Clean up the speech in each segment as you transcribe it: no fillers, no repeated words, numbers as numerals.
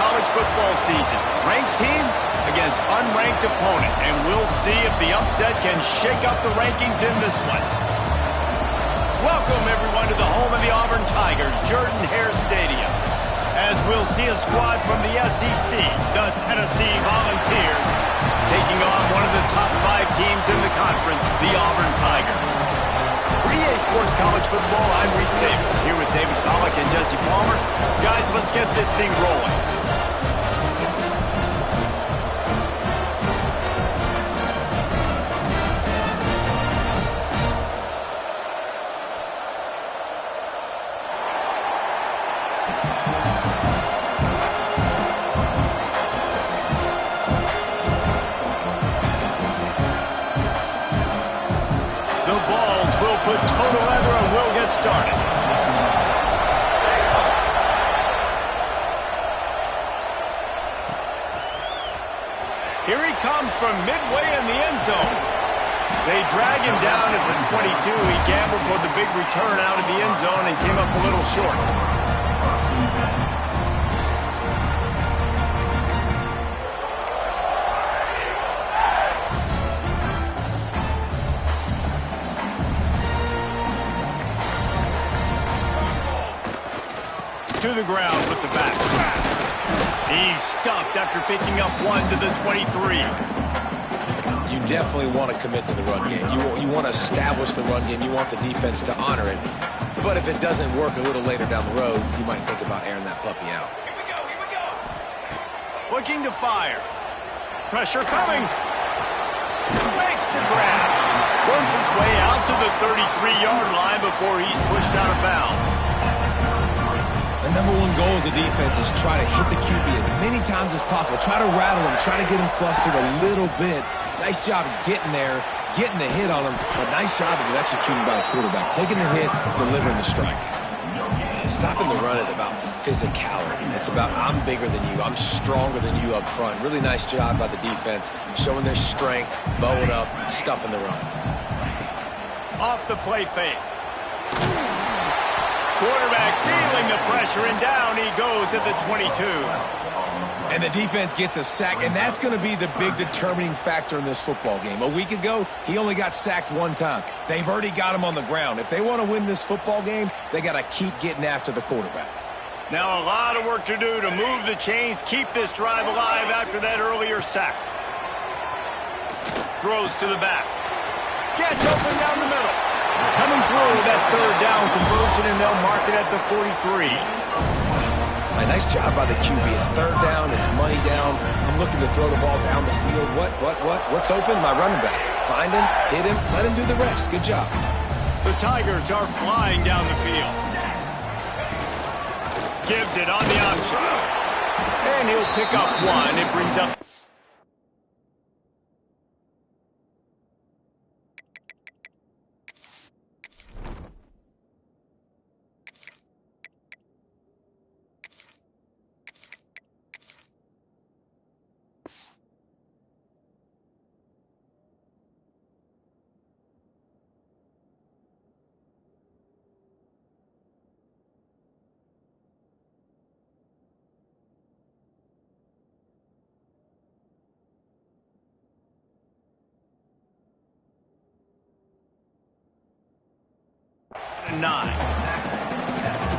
college football season. Ranked team against unranked opponent, and we'll see if the upset can shake up the rankings in this one. Welcome, everyone, to the home of the Auburn Tigers, Jordan-Hare Stadium. As we'll see a squad from the SEC, the Tennessee Volunteers, taking on one of the top 5 teams in the conference, the Auburn Tigers. For EA Sports College Football, I'm Reese Davis, here with David Pollack and Jesse Palmer. Guys, let's get this thing rolling. Started. Here he comes from midway in the end zone. They drag him down at the 22. He gambled for the big return out of the end zone and came up a little short. To the ground with the back. He's stuffed after picking up 1 to the 23. You definitely want to commit to the run game. You want to establish the run game. You want the defense to honor it. But if it doesn't work a little later down the road, you might think about airing that puppy out. Here we go. Looking to fire. Pressure coming. Makes the grab. Works his way out to the 33-yard line before he's pushed out of bounds. The number one goal as a defense is try to hit the QB as many times as possible. Try to rattle him, try to get him flustered a little bit. Nice job of getting there, getting the hit on him, but nice job of executing by the quarterback. Taking the hit, delivering the strike. And stopping the run is about physicality. It's about I'm bigger than you, I'm stronger than you up front. Really nice job by the defense, showing their strength, bowing up, stuffing the run. Off the play fake. Quarterback feeling the pressure, and down he goes at the 22. And the defense gets a sack, and that's going to be the big determining factor in this football game. A week ago, he only got sacked 1 time. They've already got him on the ground. If they want to win this football game, they got to keep getting after the quarterback. Now a lot of work to do to move the chains, keep this drive alive after that earlier sack. Throws to the back. Gets open down the middle. Coming through that 3rd down conversion, and they'll mark it at the 43. Nice job by the QB. It's 3rd down. It's money down. I'm looking to throw the ball down the field. What's open? My running back. Find him, hit him, let him do the rest. Good job. The Tigers are flying down the field. Gives it on the option. And he'll pick up 1. It brings up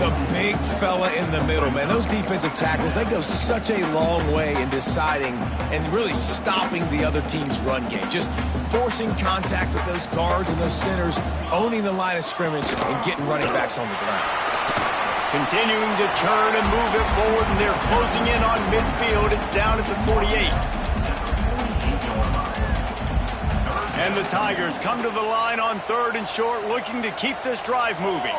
The big fella in the middle, man. Those defensive tackles, they go such a long way in deciding and really stopping the other team's run game. Just forcing contact with those guards and those centers, owning the line of scrimmage, and getting running backs on the ground. Continuing to turn and move it forward, and they're closing in on midfield. It's down at the 48. And the Tigers come to the line on 3rd and short, looking to keep this drive moving.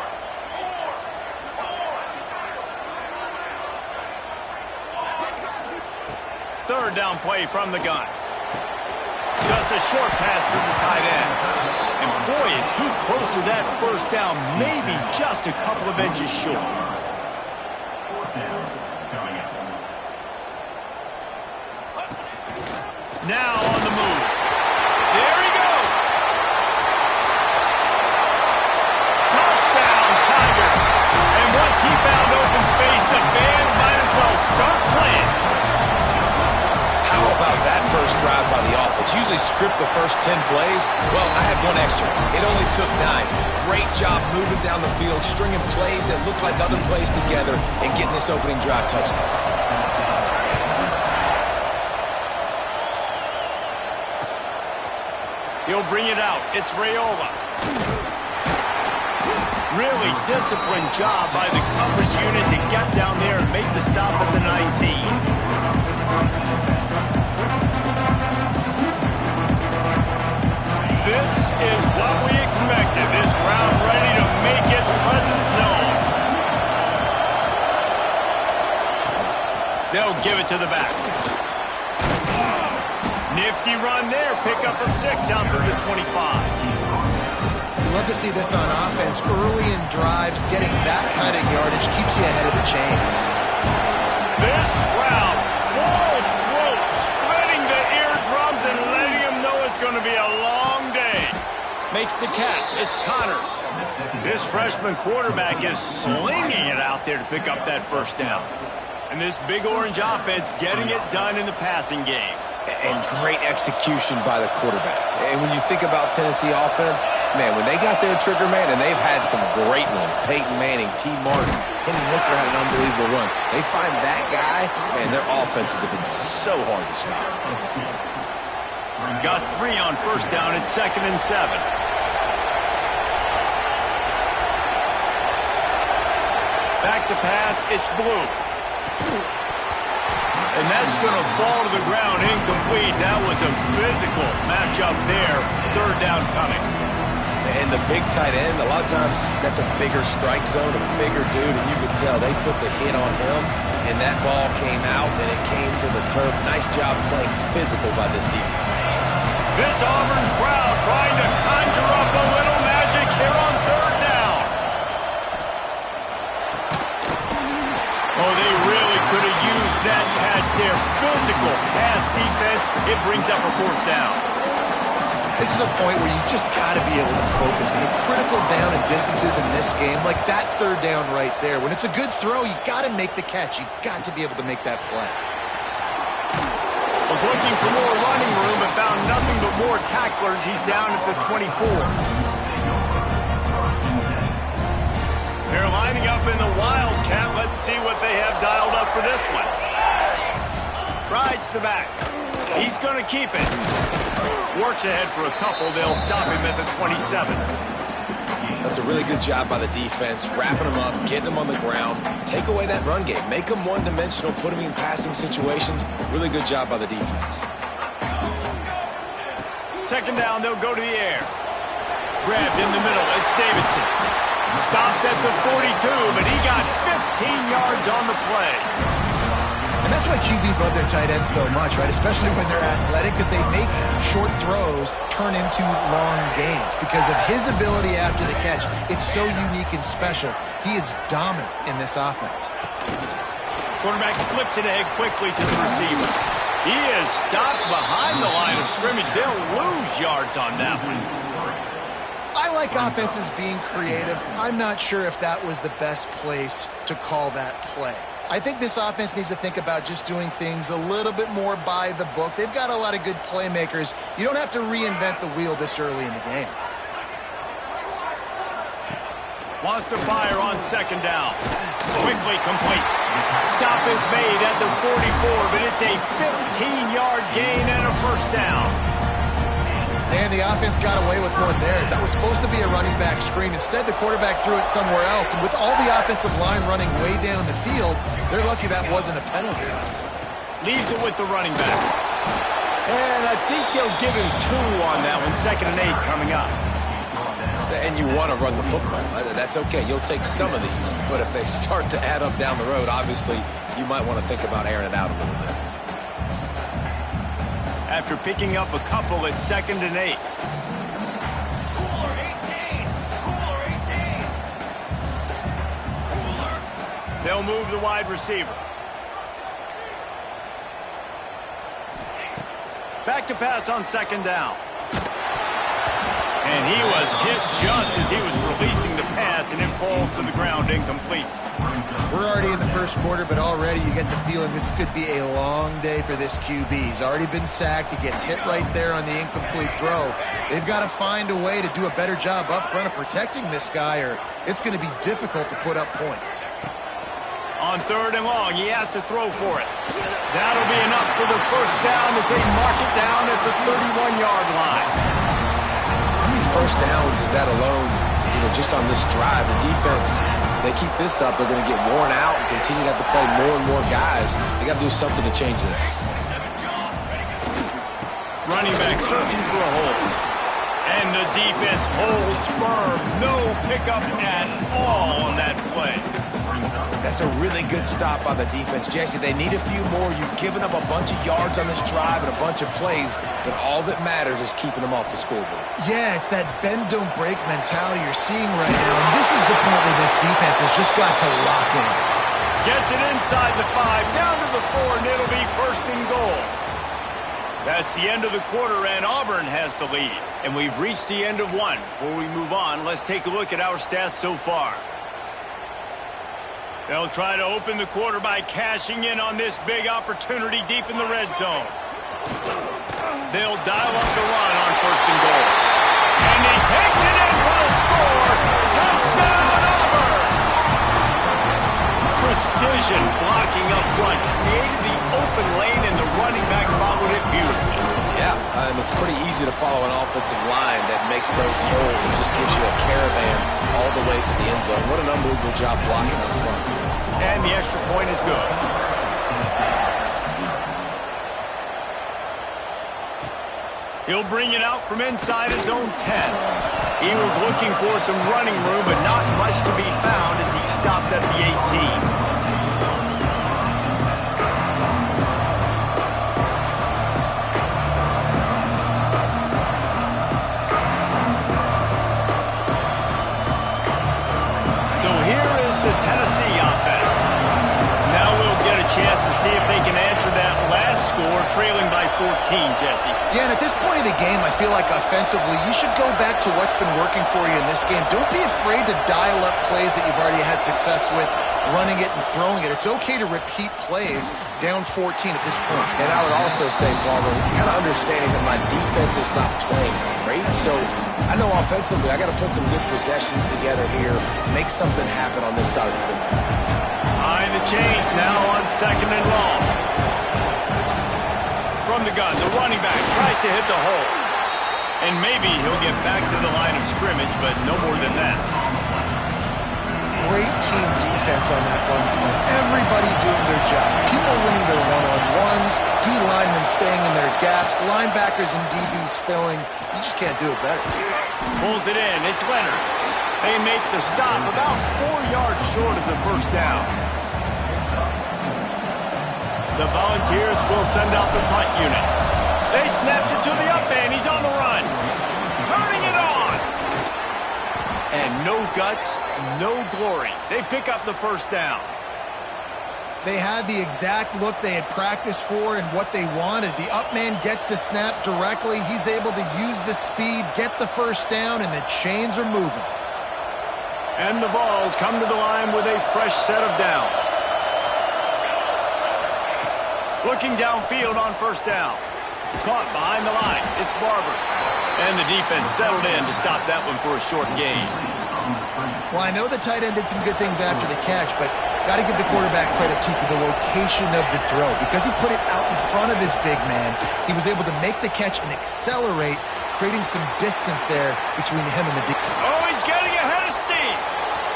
Third down play from the gun. Just a short pass to the tight end. And boy, is he close to that 1st down, maybe just a couple of inches short. Now on the move. There he goes. Touchdown, Tigers. And once he found open space, the band might as well start playing. usually script the first 10 plays. Well, I had one extra. It only took 9. Great job moving down the field, stringing plays that look like other plays together, and getting this opening drive touchdown. He'll bring it out. It's Raiola. Really disciplined job by the coverage unit to get down there and make the stop at the 19. This is what we expected. This crowd ready to make its presence known. They'll give it to the back. Nifty run there. Pickup of 6 out through the 25. Love to see this on offense. Early in drives, getting that kind of yardage keeps you ahead of the chains. This crowd, full throat, spreading the eardrums and letting them know it's going to be a long day. Makes the catch. It's Connors. This freshman quarterback is slinging it out there to pick up that first down. And this Big Orange offense getting it done in the passing game. And great execution by the quarterback. And when you think about Tennessee offense, man, when they got their trigger man, and they've had some great ones, Peyton Manning, T. Martin, Henry Hooker had an unbelievable run. They find that guy, and their offenses have been so hard to stop. Got 3 on first down at 2nd and 7. Back to pass, it's Blue. And that's going to fall to the ground incomplete. That was a physical matchup there. 3rd down coming. And the big tight end, a lot of times that's a bigger strike zone, a bigger dude, and you could tell they put the hit on him, and that ball came out, and it came to the turf. Nice job playing physical by this defense. This Auburn crowd trying to conjure up a little magic here on 3rd down. Oh, they really could have used that catch there. Physical pass defense. It brings up a 4th down. This is a point where you just got to be able to focus. The critical down and distances in this game, like that 3rd down right there. When it's a good throw, you got to make the catch. You got to be able to make that play. Was looking for more running room, but found nothing but more tacklers. He's down at the 24. They're lining up in the Wildcat. Let's see what they have dialed up for this one. Rides the back. He's going to keep it. Works ahead for a couple. They'll stop him at the 27. That's a really good job by the defense, wrapping them up, getting them on the ground. Take away that run game. Make them one-dimensional, put them in passing situations. Really good job by the defense. 2nd down, they'll go to the air. Grabbed in the middle. It's Davidson. Stopped at the 42, but he got 15 yards on the play. And that's why QBs love their tight ends so much, right? Especially when they're athletic, because they make short throws turn into long gains. Because of his ability after the catch, it's so unique and special. He is dominant in this offense. Quarterback flips it ahead quickly to the receiver. He is stopped behind the line of scrimmage. They'll lose yards on that one. I like offenses being creative. I'm not sure if that was the best place to call that play. I think this offense needs to think about just doing things a little bit more by the book. They've got a lot of good playmakers. You don't have to reinvent the wheel this early in the game. Wants to fire on 2nd down. Quickly complete. Stop is made at the 44, but it's a 15-yard gain and a 1st down. And the offense got away with one there. That was supposed to be a running back screen. Instead, the quarterback threw it somewhere else. And with all the offensive line running way down the field, they're lucky that wasn't a penalty. Leaves it with the running back. And I think they'll give him 2 on that one. 2nd and 8 coming up. And you want to run the football. That's okay. You'll take some of these. But if they start to add up down the road, obviously, you might want to think about airing it out a little bit. After picking up a couple at 2nd and 8. They'll move the wide receiver. Back to pass on 2nd down. And he was hit just as he was releasing the pass, and it falls to the ground incomplete. We're already in the first quarter, but already you get the feeling this could be a long day for this QB. He's already been sacked. He gets hit right there on the incomplete throw. They've got to find a way to do a better job up front of protecting this guy, or it's going to be difficult to put up points. On 3rd and long, he has to throw for it. That'll be enough for the first down as they mark it down at the 31-yard line. How many first downs is that alone, just on this drive? The defense, they keep this up, they're going to get worn out and continue to have to play more and more guys. They got to do something to change this. Running back searching for a hole. And the defense holds firm. No pickup at all on that play. That's a really good stop by the defense. Jesse, they need a few more. You've given up a bunch of yards on this drive and a bunch of plays, but all that matters is keeping them off the scoreboard. Yeah, it's that bend, don't break mentality you're seeing right now. And this is the point where this defense has just got to lock in. Gets it inside the 5, down to the 4, and it'll be 1st and goal. That's the end of the quarter, and Auburn has the lead. And we've reached the end of one. Before we move on, let's take a look at our stats so far. They'll try to open the quarter by cashing in on this big opportunity deep in the red zone. They'll dial up the run on 1st and goal. And he takes it in for the score. Touchdown, Auburn! Precision blocking up front created the open lane, and the running back followed it beautifully. Yeah, it's pretty easy to follow an offensive line that makes those holes and just gives you a caravan all the way to the end zone. What an unbelievable job blocking up front. And the extra point is good. He'll bring it out from inside his own 10. He was looking for some running room, but not much to be found as he stopped at the 18. Chance to see if they can answer that last score, trailing by 14, Jesse. Yeah, and at this point of the game, I feel like offensively, you should go back to what's been working for you in this game. Don't be afraid to dial up plays that you've already had success with, running it and throwing it. It's okay to repeat plays down 14 at this point. And I would also say, Palmer, kind of understanding that my defense is not playing great, so I know offensively I got to put some good possessions together here, make something happen on this side of the football. Behind the chains now on 2nd and long. From the gun, the running back tries to hit the hole. And maybe he'll get back to the line of scrimmage, but no more than that. Great team defense on that run play. Everybody doing their job. People winning their one-on-ones, D-linemen staying in their gaps, linebackers and DBs filling. You just can't do it better. Pulls it in. It's Leonard. They make the stop about 4 yards short of the first down. The Volunteers will send out the punt unit. They snapped it to the up end. He's on the run. Turning it on. And no guts, no glory. They pick up the first down. They had the exact look they had practiced for and what they wanted. The up man gets the snap directly. He's able to use the speed, get the first down, and the chains are moving. And the Vols come to the line with a fresh set of downs. Looking downfield on first down. Caught behind the line. It's Barber. And the defense settled in to stop that one for a short gain. Well, I know the tight end did some good things after the catch, but got to give the quarterback credit, too, for the location of the throw. Because he put it out in front of his big man, he was able to make the catch and accelerate, creating some distance there between him and the defense. Oh, he's getting ahead of steam.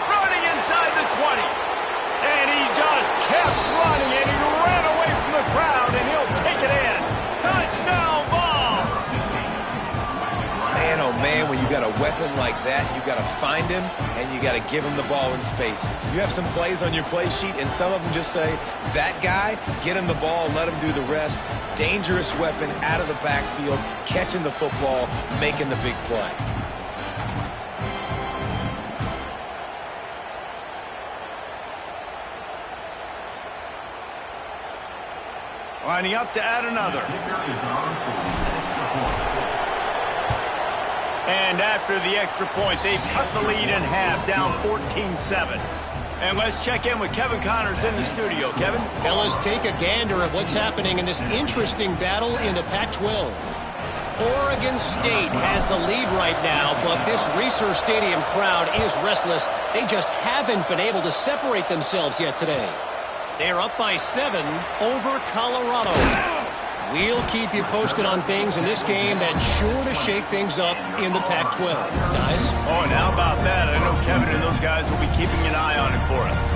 Running inside the 20. And he just kept running, and he ran away from the crowd, and he'll take it in. Touchdown, Vols! Man, oh man, when you got a weapon like that, you got to find him, and you got to give him the ball in space. You have some plays on your play sheet, and some of them just say, that guy, get him the ball, let him do the rest. Dangerous weapon out of the backfield, catching the football, making the big play. Lining up to add another. And after the extra point, they've cut the lead in half, down 14-7. And let's check in with Kevin Connors in the studio. Kevin? Fellas, take a gander at what's happening in this interesting battle in the Pac-12. Oregon State has the lead right now, but this Reser Stadium crowd is restless. They just haven't been able to separate themselves yet today. They're up by 7 over Colorado. We'll keep you posted on things in this game that's sure to shake things up in the Pac-12. Guys? Oh, and how about that? I know Kevin and those guys will be keeping an eye on it for us.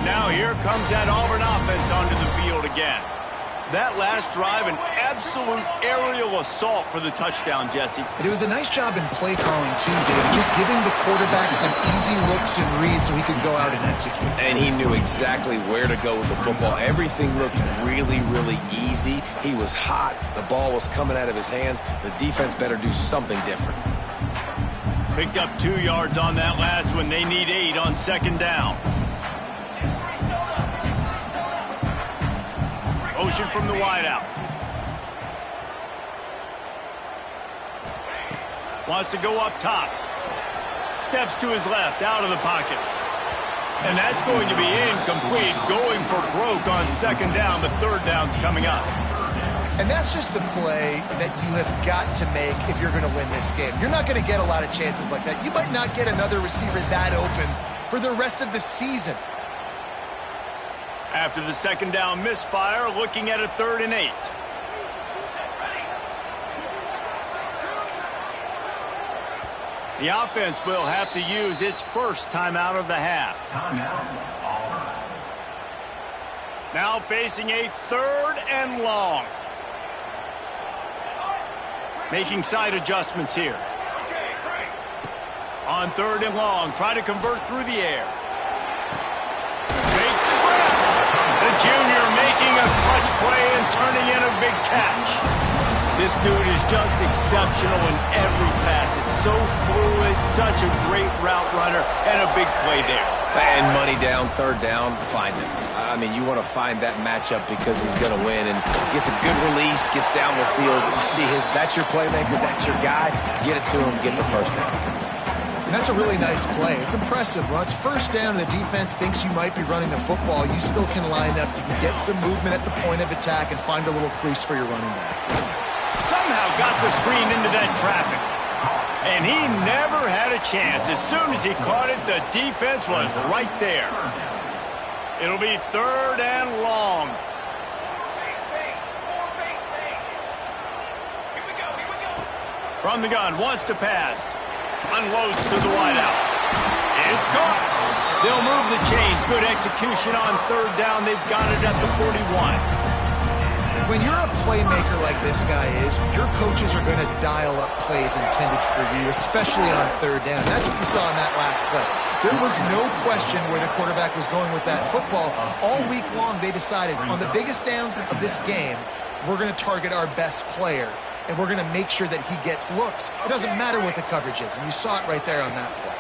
Now here comes that Auburn offense onto the field again. That last drive, an absolute aerial assault for the touchdown, Jesse. It was a nice job in play calling, too, David. Just giving the quarterback some easy looks and reads so he could go out and execute. And he knew exactly where to go with the football. Everything looked really, really easy. He was hot. The ball was coming out of his hands. The defense better do something different. Picked up 2 yards on that last one. They need 8 on second down. Motion from the wideout. Wants to go up top. Steps to his left, out of the pocket. And that's going to be incomplete. Going for broke on second down, but third down's coming up. And that's just a play that you have got to make if you're going to win this game. You're not going to get a lot of chances like that. You might not get another receiver that open for the rest of the season. After the second down misfire, looking at a 3rd and 8. The offense will have to use its first timeout of the half. Now facing a 3rd and long. Making side adjustments here. On 3rd and long, try to convert through the air. The junior making a clutch play and turning in a big catch. This dude is just exceptional in every facet. So fluid, such a great route runner, and a big play there. And money down, 3rd down, find him. I mean, you want to find that matchup because he's going to win and gets a good release, gets down the field. You see that's your playmaker, that's your guy. Get it to him, get the first down. And that's a really nice play. It's impressive. When it's first down and the defense thinks you might be running the football, you still can line up. You can get some movement at the point of attack and find a little crease for your running back. Somehow got the screen into that traffic. And he never had a chance. As soon as he caught it, the defense was right there. It'll be 3rd and long. From the gun, wants to pass. Unloads to the wideout. It's caught. They'll move the chains. Good execution on 3rd down. They've got it at the 41. When you're a playmaker like this guy is, your coaches are going to dial up plays intended for you, especially on 3rd down. That's what you saw in that last play. There was no question where the quarterback was going with that football. All week long, they decided on the biggest downs of this game, we're going to target our best player. And we're going to make sure that he gets looks. It doesn't matter what the coverage is, and you saw it right there on that play.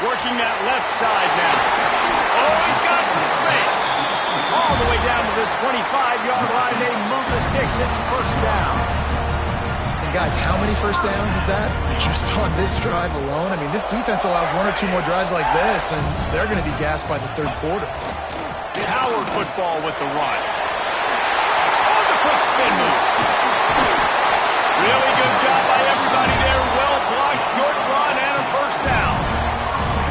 Working that left side now. Oh, he's got some space. All the way down to the 25-yard line. They move the sticks. It's first down. And guys, how many first downs is that? Just on this drive alone? I mean, this defense allows 1 or 2 more drives like this, and they're going to be gassed by the 3rd quarter. Howard football with the run. Quick spin move. Really good job by everybody there. Well blocked, good run, and a first down.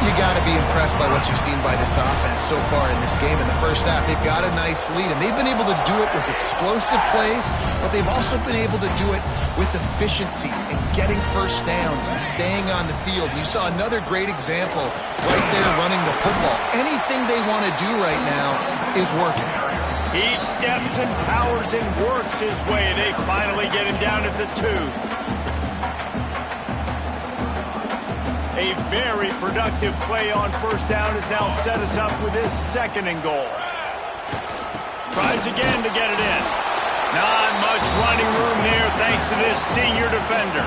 You got to be impressed by what you've seen by this offense so far in this game. In the first half, they've got a nice lead, and they've been able to do it with explosive plays, but they've also been able to do it with efficiency and getting first downs and staying on the field. You saw another great example right there running the football. Anything they want to do right now is working. He steps and powers and works his way. They finally get him down at the 2. A very productive play on first down has now set us up with his 2nd and goal. Tries again to get it in. Not much running room there thanks to this senior defender.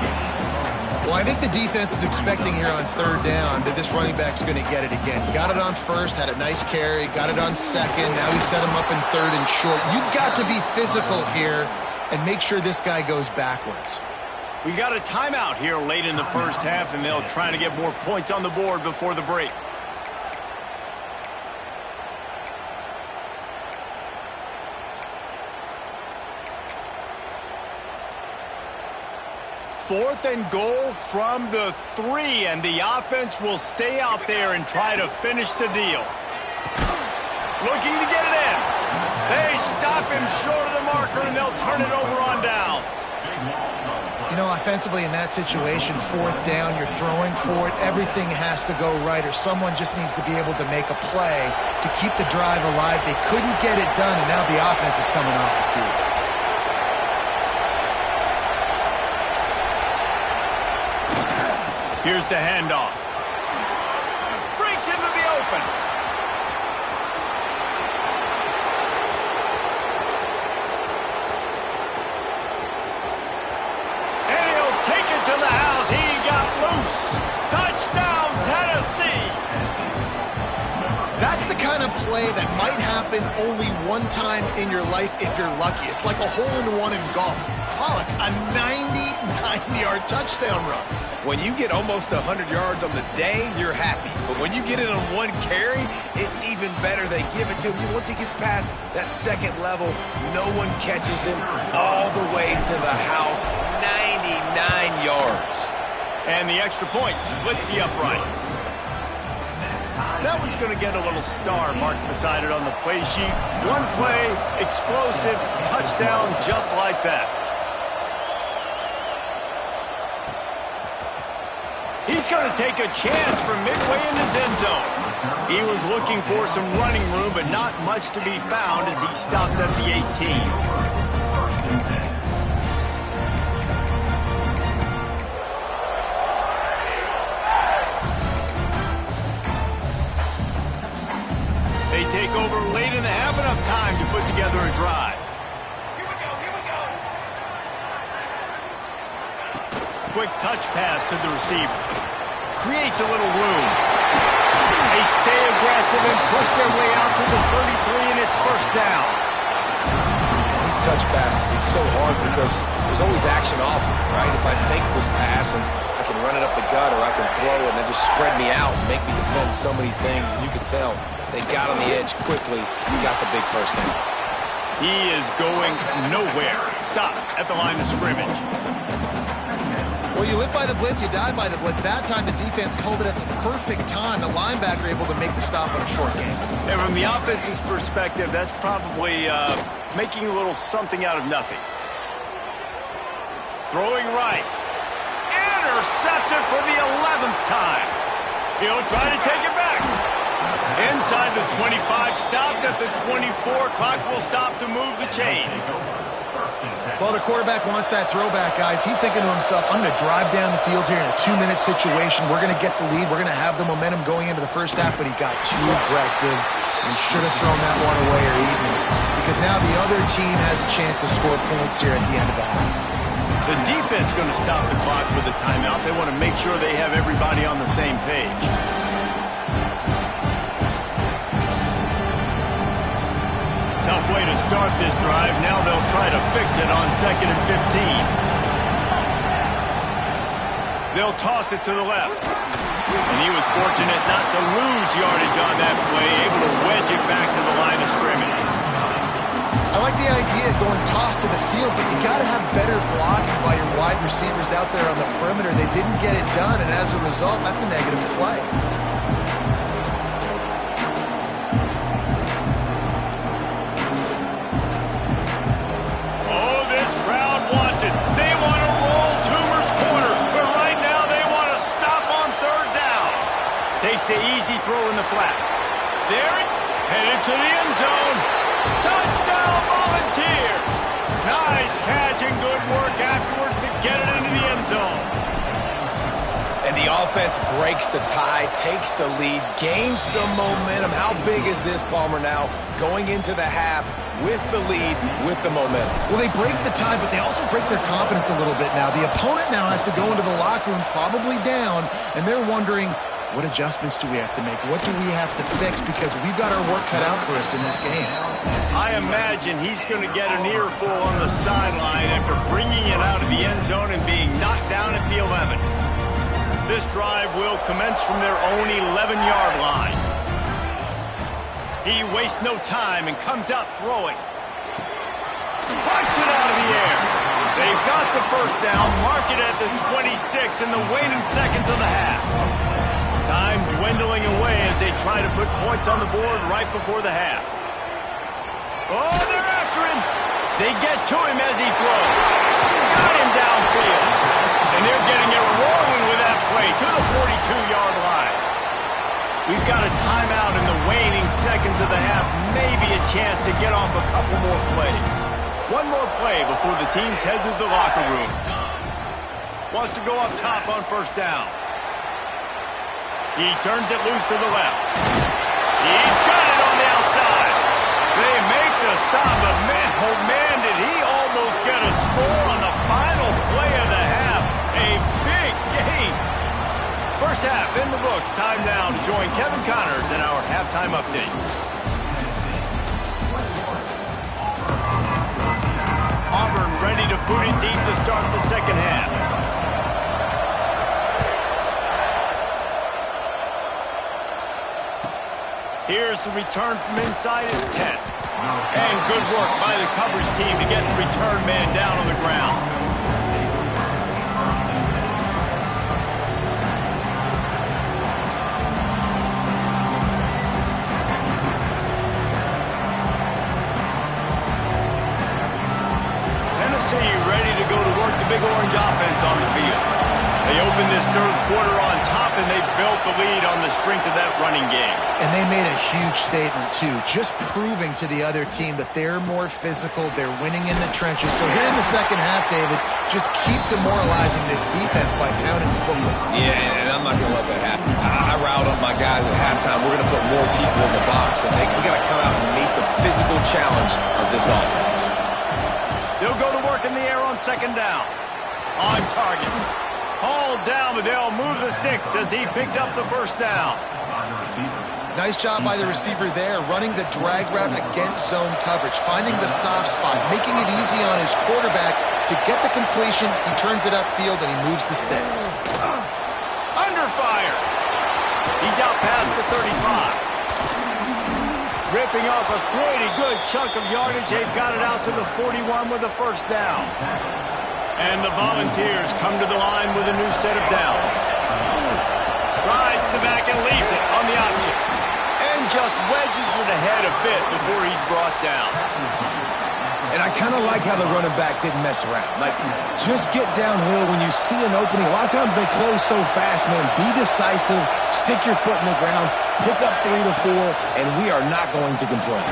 Well, I think the defense is expecting here on third down that this running back's going to get it again. Got it on first, had a nice carry, got it on second. Now he set him up in third and short. You've got to be physical here and make sure this guy goes backwards. We got a timeout here late in the first half, and they'll try to get more points on the board before the break. Fourth and goal from the 3, and the offense will stay out there and try to finish the deal. Looking to get it in. They stop him short of the marker, and they'll turn it over on downs. You know, offensively in that situation, fourth down, you're throwing for it. Everything has to go right, or someone just needs to be able to make a play to keep the drive alive. They couldn't get it done, and now the offense is coming off the field. Here's the handoff. Breaks into the open. And he'll take it to the house. He got loose. Touchdown, Tennessee. That's the kind of play that might happen only one time in your life if you're lucky. It's like a hole-in-one in golf. Pollock, a 99-yard touchdown run. When you get almost 100 yards on the day, you're happy. But when you get it on one carry, it's even better. They give it to him. Once he gets past that second level, no one catches him all the way to the house. 99 yards. And the extra point splits the uprights. That one's going to get a little star marked beside it on the play sheet. One play, explosive, touchdown just like that. He's going to take a chance from midway in his end zone. He was looking for some running room, but not much to be found as he stopped at the 18. They take over late in the half, enough time to put together a drive. Quick touch pass to the receiver. Creates a little room. They stay aggressive and push their way out to the 33, and it's first down. These touch passes, it's so hard because there's always action off of it, right? If I fake this pass and I can run it up the gut or I can throw it and they just spread me out and make me defend so many things, and you can tell they got on the edge quickly, got the big first down. He is going nowhere. Stop at the line of scrimmage. Well, you live by the blitz, you die by the blitz. That time the defense called it at the perfect time. The linebacker able to make the stop on a short game. And from the offense's perspective, that's probably making a little something out of nothing. Throwing right. Intercepted for the 11th time. He'll try to take it back. Inside the 25, stopped at the 24. Clock will stop to move the chains. Well, the quarterback wants that throwback, guys. He's thinking to himself, I'm going to drive down the field here in a 2-minute situation. We're going to get the lead. We're going to have the momentum going into the first half, but he got too aggressive. And he should have thrown that one away or eaten it, because now the other team has a chance to score points here at the end of the half. The defense going to stop the clock with a timeout. They want to make sure they have everybody on the same page. Tough way to start this drive. Now they'll try to fix it on 2nd and 15. They'll toss it to the left. And he was fortunate not to lose yardage on that play, able to wedge it back to the line of scrimmage. I like the idea of going toss to the field, but you got to have better blocking by your wide receivers out there on the perimeter. They didn't get it done, and as a result, that's a negative play. Takes the easy throw in the flat. There it, headed to the end zone. Touchdown, Volunteers! Nice catch and good work afterwards to get it into the end zone. And And the offense breaks the tie, takes the lead, gains some momentum. How big is this, Palmer, now going into the half with the lead, with the momentum? Well, they break the tie, but they also break their confidence a little bit now. The opponent now has to go into the locker room probably down, and they're wondering, what adjustments do we have to make? What do we have to fix? Because we've got our work cut out for us in this game. I imagine he's going to get an earful on the sideline after bringing it out of the end zone and being knocked down at the 11. This drive will commence from their own 11-yard line. He wastes no time and comes out throwing. Punts it out of the air. They've got the first down, mark it at the 26 in the waning seconds of the half. Time dwindling away as they try to put points on the board right before the half. Oh, they're after him. They get to him as he throws. Got him downfield. And they're getting it rolling with that play to the 42-yard line. We've got a timeout in the waning seconds of the half. Maybe a chance to get off a couple more plays. One more play before the teams head to the locker room. Wants to go up top on first down. He turns it loose to the left. He's got it on the outside. They make the stop, but man, oh man, did he almost get a score on the final play of the half. A big game. First half in the books. Time now to join Kevin Connors in our halftime update. Auburn ready to boot it deep to start the second half. Here's the return from inside his 10. And good work by the coverage team to get the return man down on the ground. Tennessee ready to go to work the Big Orange offense on the field. They opened this third quarter on top, and they built the lead on the strength of that running game. And they made a huge statement, too, just proving to the other team that they're more physical, they're winning in the trenches. So here in the second half, David, just keep demoralizing this defense by pounding the football. Yeah, and I'm not going to let that happen. I riled up my guys at halftime. We're going to put more people in the box, and we got to come out and meet the physical challenge of this offense. They'll go to work in the air on second down. On target. Hauled down, but they'll move the sticks as he picks up the first down. Nice job by the receiver there, running the drag route against zone coverage, finding the soft spot, making it easy on his quarterback to get the completion. He turns it upfield, and he moves the sticks. Under fire. He's out past the 35. Ripping off a pretty good chunk of yardage. They've got it out to the 41 with a first down. And the Volunteers come to the line with a new set of downs. Rides the back and leaves it on the option. And just wedges it ahead a bit before he's brought down. And I kind of like how the running back didn't mess around. Like, just get downhill when you see an opening. A lot of times they close so fast, man. Be decisive, stick your foot in the ground, pick up 3 to 4, and we are not going to complain.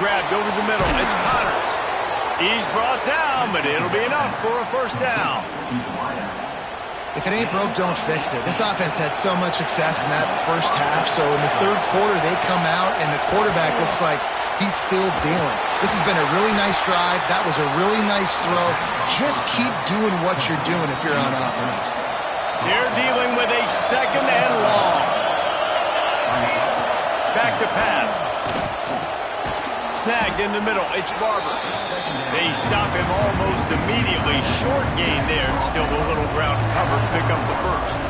Grabbed over the middle. It's Connors. He's brought down, but it'll be enough for a first down. If it ain't broke, don't fix it. This offense had so much success in that first half, so in the third quarter they come out and the quarterback looks like he's still dealing. This has been a really nice drive. That was a really nice throw. Just keep doing what you're doing if you're on offense. They're dealing with a second and long. Back to pass. Snagged in the middle. It's Barber. They stop him almost immediately. Short gain there. Still a little ground to cover to pick up the first.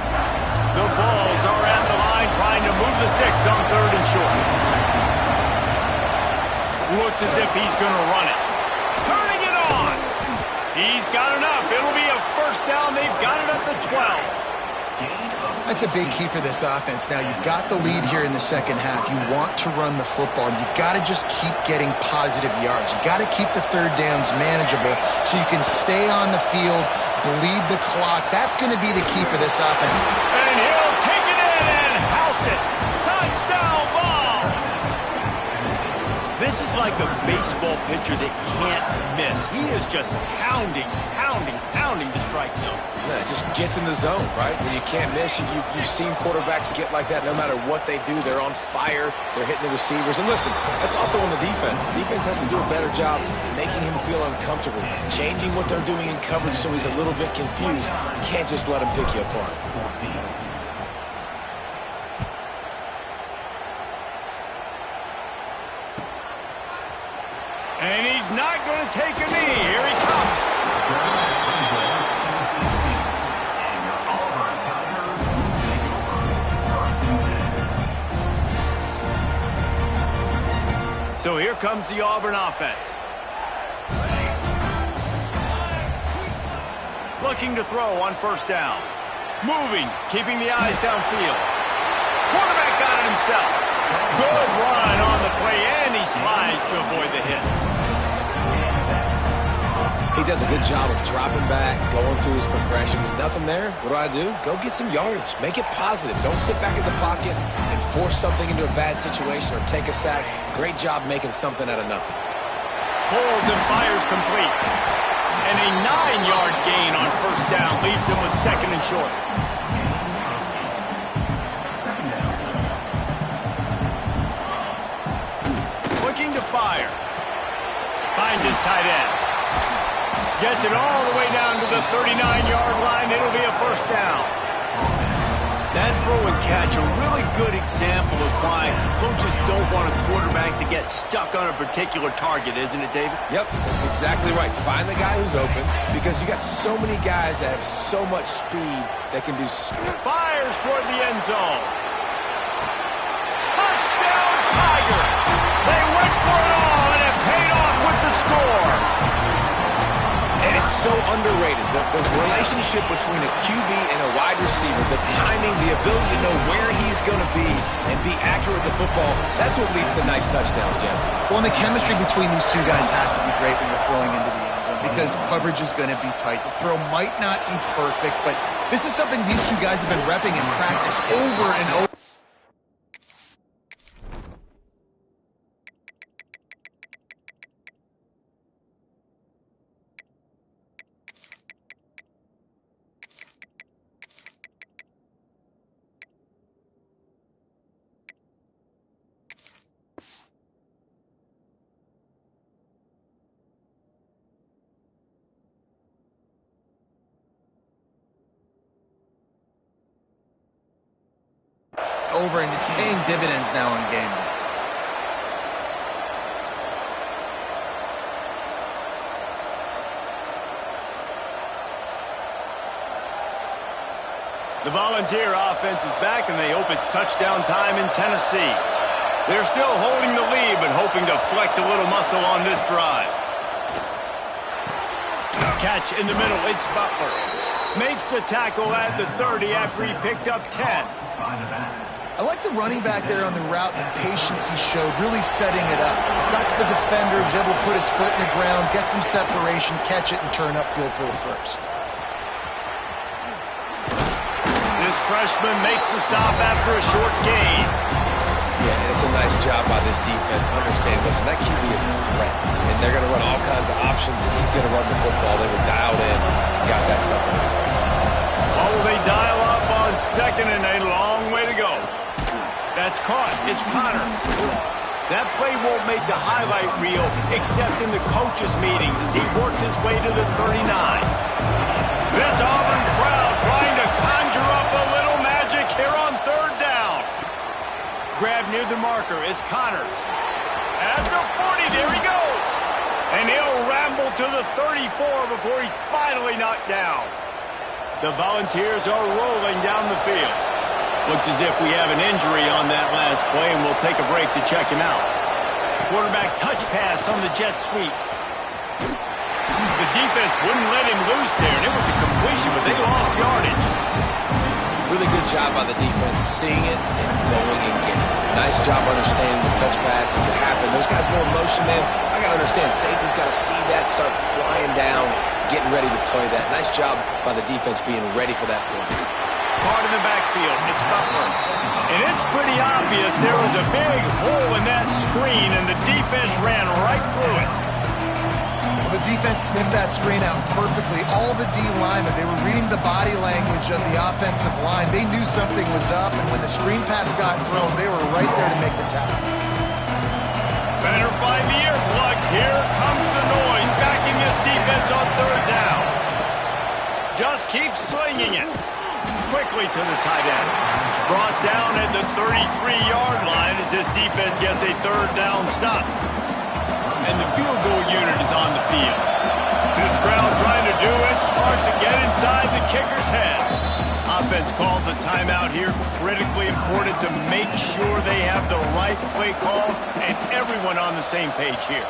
The Vols are at the line trying to move the sticks on third and short. Looks as if he's going to run it. Turning it on. He's got enough. It'll be a first down. They've got it at the 12. That's a big key for this offense. Now, you've got the lead here in the second half. You want to run the football. You got to just keep getting positive yards. You got to keep the third downs manageable so you can stay on the field, bleed the clock. That's going to be the key for this offense. And he'll take it in and house it. Touchdown ball. This is like a baseball baseball pitcher that can't miss. He is just pounding the strike zone. Yeah, it just gets in the zone, right? When you can't miss, you've seen quarterbacks get like that no matter what they do. They're on fire. They're hitting the receivers. And listen, that's also on the defense. The defense has to do a better job making him feel uncomfortable, changing what they're doing in coverage so he's a little bit confused. You can't just let him pick you apart. And he's not going to take a knee. Here he comes. So here comes the Auburn offense. Looking to throw on first down. Moving, keeping the eyes downfield. Quarterback got it himself. Good run on the play, and he slides to avoid the hit. He does a good job of dropping back, going through his progressions. Nothing there. What do? Go get some yardage. Make it positive. Don't sit back in the pocket and force something into a bad situation or take a sack. Great job making something out of nothing. Pulls and fires complete. And a 9-yard gain on first down leaves him with second and short. Looking to fire. Finds his tight end. Gets it all the way down to the 39-yard line. It'll be a first down. That throw and catch, a really good example of why coaches don't want a quarterback to get stuck on a particular target, isn't it, David? Yep, that's exactly right. Find the guy who's open because you got so many guys that have so much speed that can do... Fires toward the end zone. Touchdown, Tigers! They went for it all, and it paid off with the score. And it's so underrated. The relationship between a QB and a wide receiver, the timing, the ability to know where he's going to be and be accurate with the football, that's what leads to nice touchdowns, Jesse. Well, and the chemistry between these two guys has to be great when you're throwing into the end zone because coverage is going to be tight. The throw might not be perfect, but this is something these two guys have been repping in practice over and over. Over, and it's paying dividends now on game day. The Volunteer offense is back, and they hope it's touchdown time in Tennessee. They're still holding the lead, but hoping to flex a little muscle on this drive. Catch in the middle, it's Butler. Makes the tackle at the 30 after he picked up 10. I like the running back there on the route and the patience he showed, really setting it up. Got to the defender, was able to put his foot in the ground, get some separation, catch it, and turn upfield for the first. This freshman makes the stop after a short gain. Yeah, and it's a nice job by this defense. Understand, listen, that QB is a threat, and they're going to run all kinds of options, and he's going to run the football. They were dialed in and got that sucker. Oh, they dial up on second and a long way to go. That's caught. It's Connors. That play won't make the highlight reel except in the coaches' meetings as he works his way to the 39. This Auburn crowd trying to conjure up a little magic here on third down. Grab near the marker. It's Connors. At the 40, there he goes. And he'll ramble to the 34 before he's finally knocked down. The Volunteers are rolling down the field. Looks as if we have an injury on that last play, and we'll take a break to check him out. Quarterback touch pass on the jet sweep. The defense wouldn't let him loose there, and it was a completion, but they lost yardage. Really good job by the defense, seeing it and going and getting it. Nice job understanding the touch pass. It could happen. Those guys go in motion, man. I got to understand, safety's got to see that, start flying down, getting ready to play that. Nice job by the defense being ready for that play. Caught in the backfield. It's Butler. And it's pretty obvious there was a big hole in that screen, and the defense ran right through it. Well, the defense sniffed that screen out perfectly. All the D linemen, they were reading the body language of the offensive line. They knew something was up, and when the screen pass got thrown, they were right there to make the tackle. Better find the earplugs. Here comes the noise, backing this defense on third down. Just keep slinging it. Quickly to the tight end. Brought down at the 33-yard line as this defense gets a third down stop. And the field goal unit is on the field. This crowd trying to do its part to get inside the kicker's head. Offense calls a timeout here. Critically important to make sure they have the right play call and everyone on the same page here.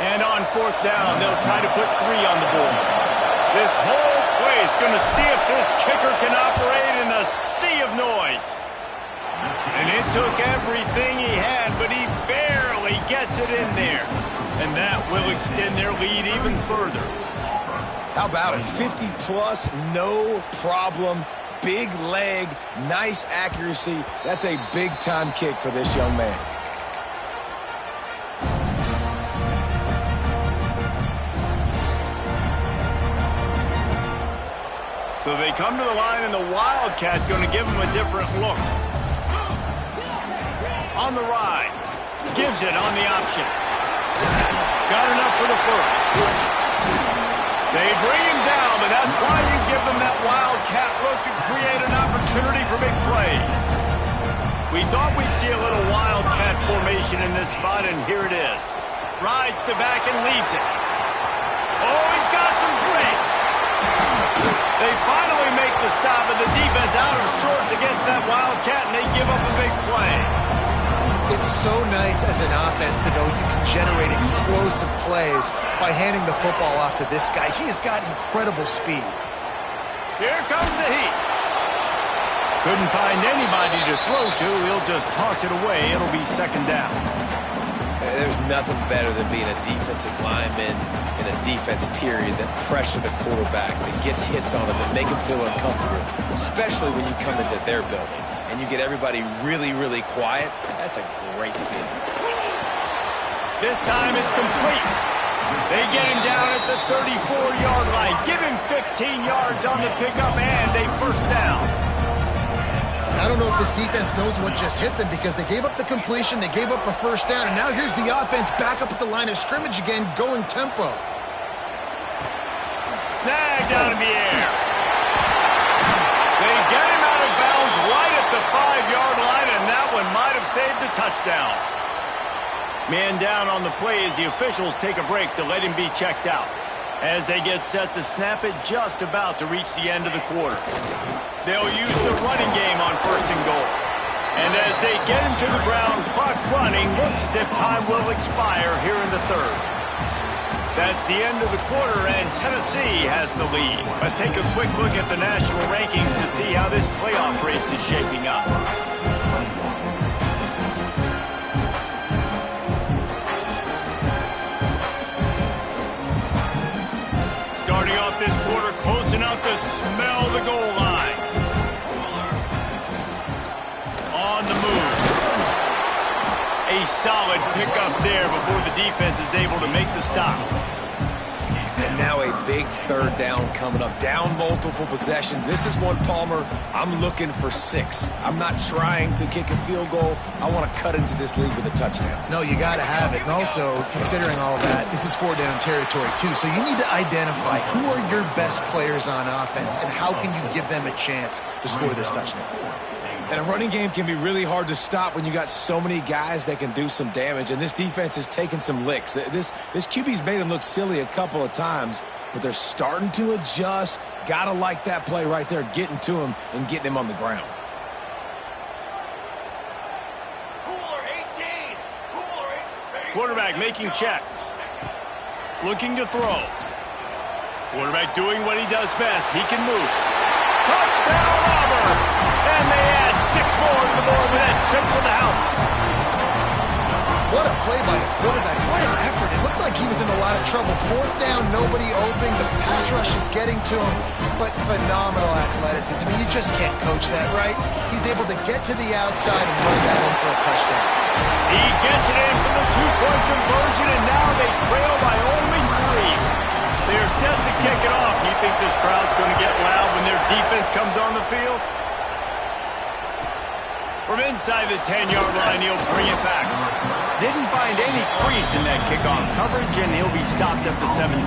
And on fourth down, they'll try to put 3 on the board. This whole place going to see if this kicker can operate in the sea of noise. And it took everything he had, but he barely gets it in there. And that will extend their lead even further. How about it? 50-plus, no problem. Big leg, nice accuracy. That's a big-time kick for this young man. So they come to the line, and the Wildcat going to give them a different look. On the ride. Gives it on the option. Got enough for the first. They bring him down, but that's why you give them that Wildcat look to create an opportunity for big plays. We thought we'd see a little Wildcat formation in this spot, and here it is. Rides to back and leaves it. Oh, he's got some strength. They finally make the stop, and the defense out of sorts against that Wildcat, and they give up a big play. It's so nice as an offense to know you can generate explosive plays by handing the football off to this guy. He has got incredible speed. Here comes the heat. Couldn't find anybody to throw to. He'll just toss it away. It'll be second down. There's nothing better than being a defensive lineman in a defense period that pressure the quarterback, that gets hits on him, that make him feel uncomfortable, especially when you come into their building and you get everybody really, really quiet. That's a great feeling. This time it's complete. They get him down at the 34-yard line. Give him 15 yards on the pickup and a first down. I don't know if this defense knows what just hit them because they gave up the completion, they gave up a first down, and now here's the offense back up at the line of scrimmage again, going tempo. Snagged out in the air. They get him out of bounds right at the 5-yard line, and that one might have saved a touchdown. Man down on the play as the officials take a break to let him be checked out. As they get set to snap it, just about to reach the end of the quarter. They'll use the running game on first and goal. And as they get him to the ground, clock running, looks as if time will expire here in the third. That's the end of the quarter, and Tennessee has the lead. Let's take a quick look at the national rankings to see how this playoff race is shaping up. Starting off this quarter, close enough to smell the goal line. On the move. A solid pickup there before the defense is able to make the stop. And now a big third down coming up. Down multiple possessions. This is one, Palmer, I'm looking for 6. I'm not trying to kick a field goal. I want to cut into this lead with a touchdown. No, you got to have it. And also, considering all of that, this is 4-down territory, too. So you need to identify who are your best players on offense and how can you give them a chance to score this touchdown. And a running game can be really hard to stop when you got so many guys that can do some damage. And this defense has taken some licks. This QB's made them look silly a couple of times, but they're starting to adjust. Gotta like that play right there, getting to him and getting him on the ground. Quarterback making checks. Looking to throw. Quarterback doing what he does best. He can move. Touchdown, Auburn! And they add 6 more to the board with that trip to the house. What a play by the quarterback. What an effort. It looked like like he was in a lot of trouble. Fourth down, nobody open. The pass rush is getting to him, but phenomenal athleticism. I mean, you just can't coach that, right? He's able to get to the outside and run that in for a touchdown. He gets it in for the two-point conversion, and now they trail by only 3. They're set to kick it off. You think this crowd's going to get loud when their defense comes on the field? From inside the 10-yard line, he'll bring it back. Didn't find any crease in that kickoff coverage, and he'll be stopped at the 17.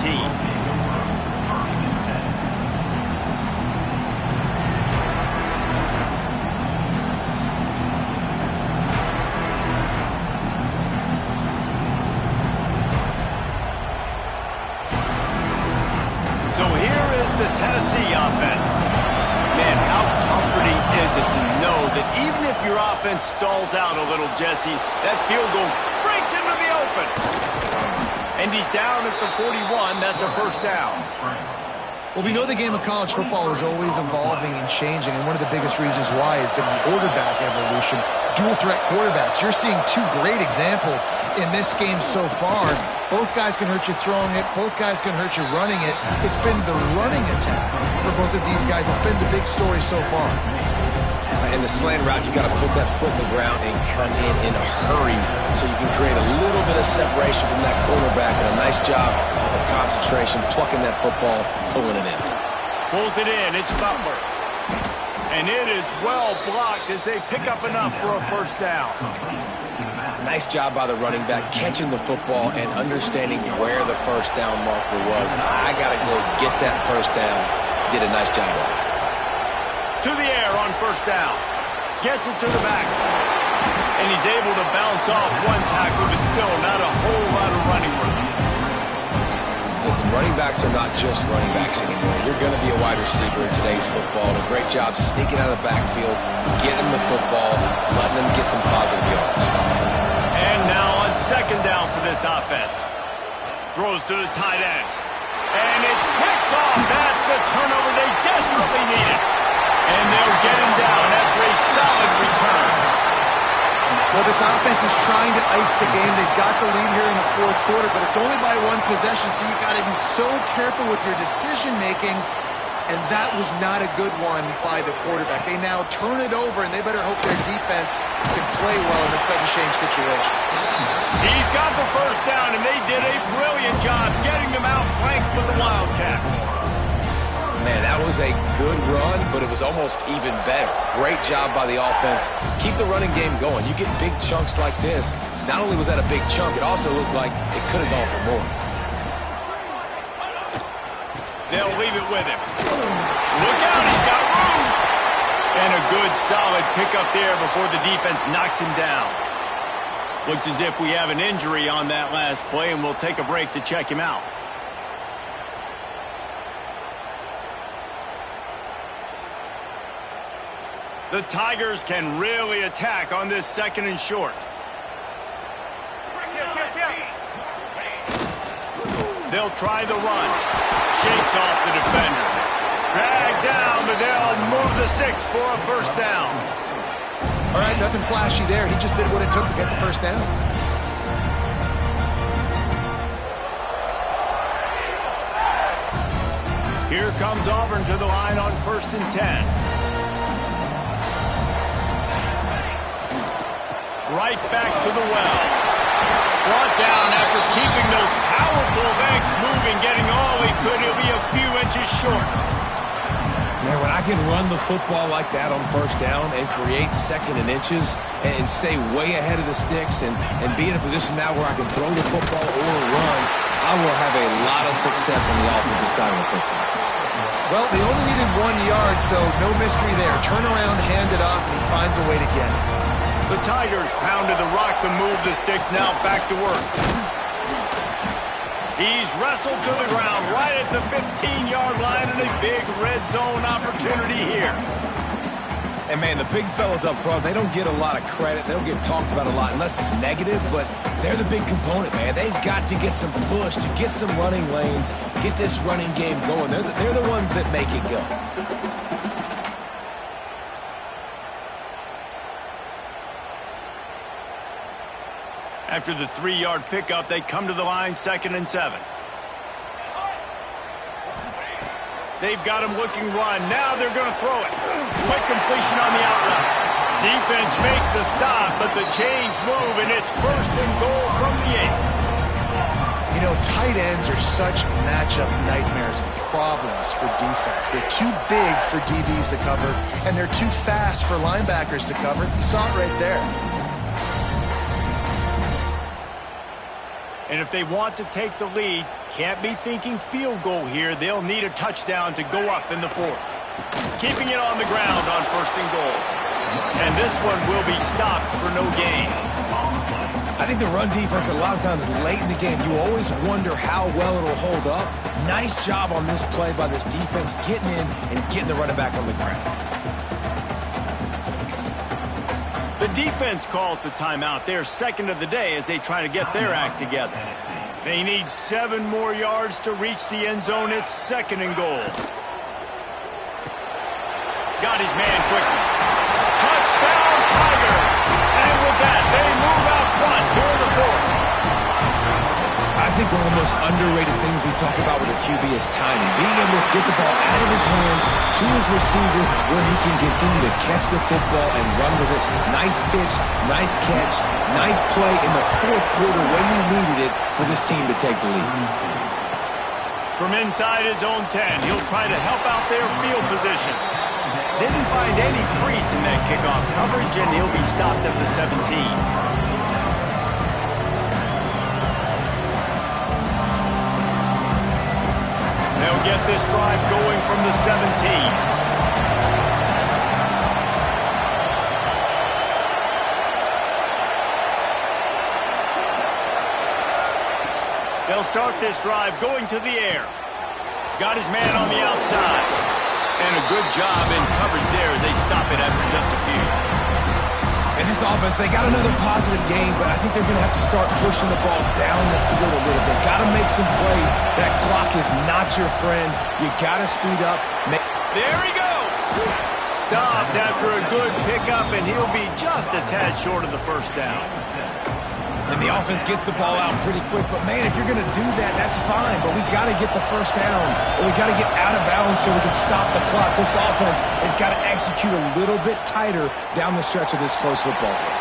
So here is the Tennessee offense. Man, how comforting is it to know that even if your offense stalls out a little, Jesse, that field goal breaks into the open. And he's down at the 41. That's a first down. Well, we know the game of college football is always evolving and changing, and one of the biggest reasons why is the quarterback evolution. Dual-threat quarterbacks. You're seeing 2 great examples in this game so far. Both guys can hurt you throwing it. Both guys can hurt you running it. It's been the running attack for both of these guys that's been the big story so far. In the slant route, you got to put that foot in the ground and cut in a hurry so you can create a little bit of separation from that cornerback, and a nice job with the concentration, plucking that football, pulling it in. Pulls it in. It's Butler. And it is well blocked as they pick up enough for a first down. Nice job by the running back, catching the football and understanding where the first down marker was. I got to go get that first down. Did a nice job of it. To the air on first down. Gets it to the back. And he's able to bounce off one tackle, but still not a whole lot of running room. Listen, running backs are not just running backs anymore. You're going to be a wide receiver in today's football. And a great job sneaking out of the backfield, getting the football, letting them get some positive yards. And now on second down for this offense. Throws to the tight end. And it's picked off. That's the turnover they desperately needed. And they'll get him down after a solid return. Well, this offense is trying to ice the game. They've got the lead here in the fourth quarter, but it's only by 1 possession, so you got to be so careful with your decision-making, and that was not a good one by the quarterback. They now turn it over, and they better hope their defense can play well in a sudden change situation. He's got the first down, and they did a brilliant job getting them out flanked with the Wildcat. Man, that was a good run, but it was almost even better. Great job by the offense. Keep the running game going. You get big chunks like this. Not only was that a big chunk, it also looked like it could have gone for more. They'll leave it with him. Look out, he's got room. And a good, solid pickup there before the defense knocks him down. Looks as if we have an injury on that last play, and we'll take a break to check him out. The Tigers can really attack on this second and short. They'll try the run. Shakes off the defender. Dragged down, but they'll move the sticks for a first down. All right, nothing flashy there. He just did what it took to get the first down. Here comes Auburn to the line on 1st and 10. Right back to the well. Brought down after keeping those powerful legs moving, getting all he could. He'll be a few inches short. Man, when I can run the football like that on first down and create second and inches and stay way ahead of the sticks and be in a position now where I can throw the football or run, I will have a lot of success on the offensive side of the football. Well, they only needed 1 yard, so no mystery there. Turn around, hand it off, and he finds a way to get it. The Tigers pounded the rock to move the sticks, now back to work. He's wrestled to the ground right at the 15-yard line, and a big red zone opportunity here. And, man, the big fellas up front, they don't get a lot of credit. They don't get talked about a lot unless it's negative, but they're the big component, man. They've got to get some push, to get some running lanes, get this running game going. They're the ones that make it go. After the 3-yard pickup, they come to the line 2nd and 7. They've got him looking run. Now they're going to throw it. Quick completion on the outright. Defense makes a stop, but the chains move, and it's 1st and goal from the 8. You know, tight ends are such matchup nightmares and problems for defense. They're too big for DBs to cover, and they're too fast for linebackers to cover. You saw it right there. And if they want to take the lead, can't be thinking field goal here. They'll need a touchdown to go up in the 4th. Keeping it on the ground on 1st and goal. And this one will be stopped for no gain. I think the run defense, a lot of times late in the game, you always wonder how well it'll hold up. Nice job on this play by this defense, getting in and getting the running back on the ground. The defense calls the timeout. They're 2nd of the day as they try to get their act together. They need 7 more yards to reach the end zone. It's 2nd and goal. Got his man quickly. Touchdown, Tiger! And with that, they move out front here in the 4th. I think one of the most underrated things we talk about with a QB is timing. Being able to get the ball out of his hands to his receiver where he can continue to catch the football and run with it. Nice pitch, nice catch, nice play in the 4th quarter when you needed it for this team to take the lead. From inside his own 10, he'll try to help out their field position. Didn't find any crease in that kickoff coverage, and he'll be stopped at the 17. They'll get this drive going from the 17. They'll start this drive going to the air. Got his man on the outside. And a good job in coverage there as they stop it after just a few. In this offense, they got another positive game, but I think they're going to have to start pushing the ball down the field a little bit. Got to make some plays. That clock is not your friend. You got to speed up. There he goes. Stopped after a good pickup, and he'll be just a tad short of the 1st down. And the offense gets the ball out pretty quick. But, man, if you're going to do that, that's fine. But we got to get the 1st down, or we got to get out of bounds so we can stop the clock. This offense, they've got to execute a little bit tighter down the stretch of this close football game.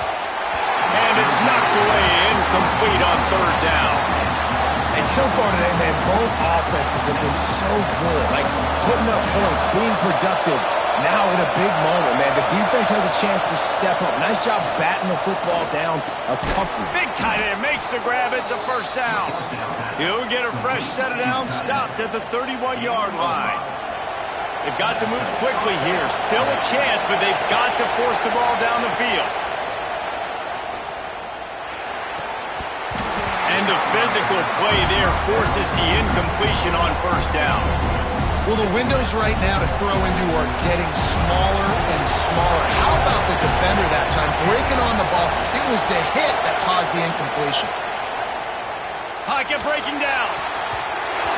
And it's knocked away, incomplete on 3rd down. And so far today, man, both offenses have been so good. Like, putting up points, being productive. Now in a big moment, man, the defense has a chance to step up. Nice job batting the football down a couple. Big tight end makes the grab. It's a 1st down. He'll get a fresh set of downs, stopped at the 31-yard line. They've got to move quickly here. Still a chance, but they've got to force the ball down the field. And the physical play there forces the incompletion on 1st down. Well, the windows right now to throw into are getting smaller and smaller. How about the defender that time? Breaking on the ball. It was the hit that caused the incompletion. Pocket breaking down.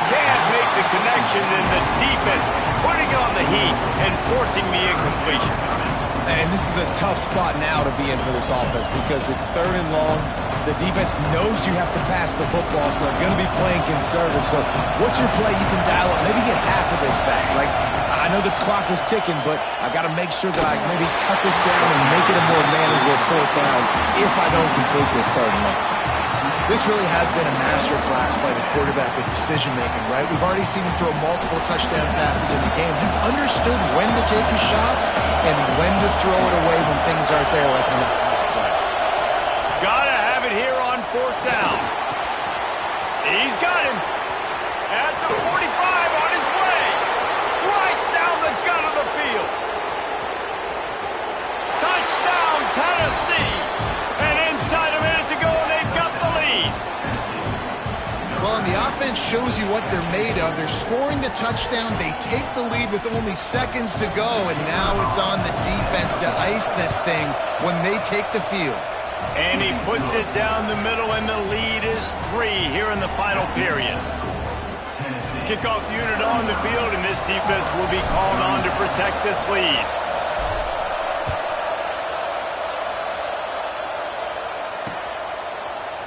Can't make the connection, and the defense putting on the heat and forcing the incompletion. And this is a tough spot now to be in for this offense because it's 3rd and long. The defense knows you have to pass the football, so they're going to be playing conservative. So what's your play you can dial up? Maybe get half of this back. Like, I know the clock is ticking, but I got to make sure that I maybe cut this down and make it a more manageable 4th down if I don't complete this 3rd and long. This really has been a master class by the quarterback with decision-making, right? We've already seen him throw multiple touchdown passes in the game. He's understood when to take his shots and when to throw it away when things aren't there, like in that last play. Gotta have it here on 4th down. He's got him. At the 45 on his way. Right down the gut of the field. Touchdown, Tennessee. And inside a minute to go, they've got the lead. Well, and the offense shows you what they're made of. They're scoring the touchdown. They take the lead with only seconds to go, and now it's on the defense to ice this thing when they take the field. And he puts it down the middle, and the lead is 3 here in the final period. Kickoff unit on the field, and this defense will be called on to protect this lead.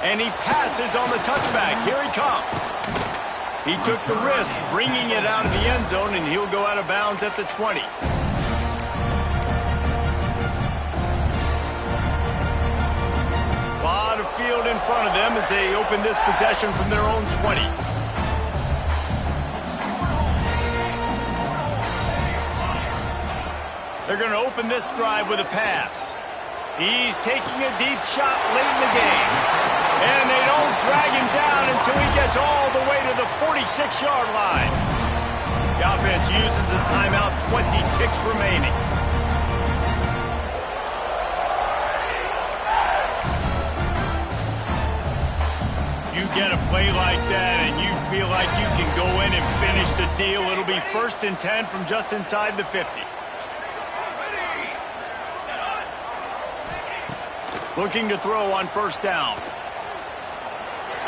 And he passes on the touchback. Here he comes. He took the risk, bringing it out of the end zone, and he'll go out of bounds at the 20. A lot of field in front of them as they open this possession from their own 20. They're going to open this drive with a pass. He's taking a deep shot late in the game. And they don't drag him down until he gets all the way to the 46-yard line. The offense uses a timeout, 20 ticks remaining. You get a play like that and you feel like you can go in and finish the deal. It'll be 1st and 10 from just inside the 50. Looking to throw on 1st down.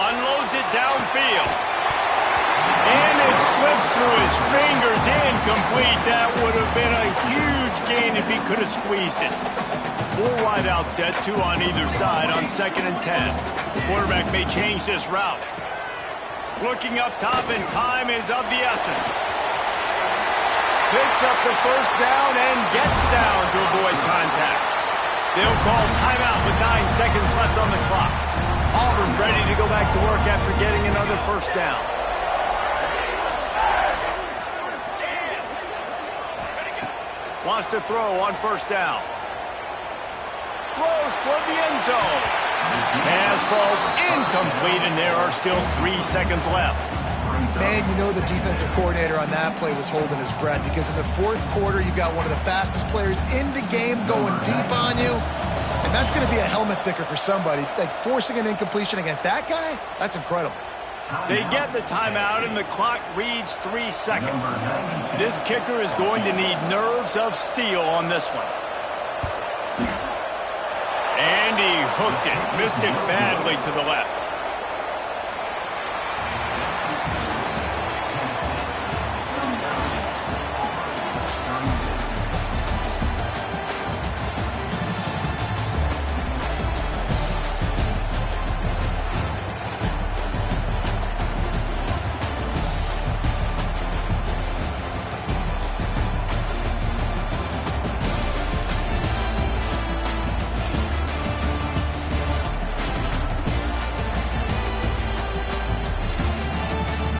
Unloads it downfield. And it slips through his fingers. Incomplete. That would have been a huge gain if he could have squeezed it. 4 wide out set, 2 on either side on 2nd and 10. The quarterback may change this route. Looking up top, and time is of the essence. Picks up the 1st down and gets down to avoid contact. They'll call timeout with 9 seconds left on the clock. Auburn's ready to go back to work after getting another 1st down. Wants to throw on 1st down. Throws toward the end zone. Pass falls incomplete, and there are still 3 seconds left. Man, you know the defensive coordinator on that play was holding his breath because in the 4th quarter, you've got one of the fastest players in the game going deep on you. And that's going to be a helmet sticker for somebody. Like forcing an incompletion against that guy, that's incredible. They get the timeout, and the clock reads 3 seconds. This kicker is going to need nerves of steel on this one. And he hooked it. Missed it badly to the left.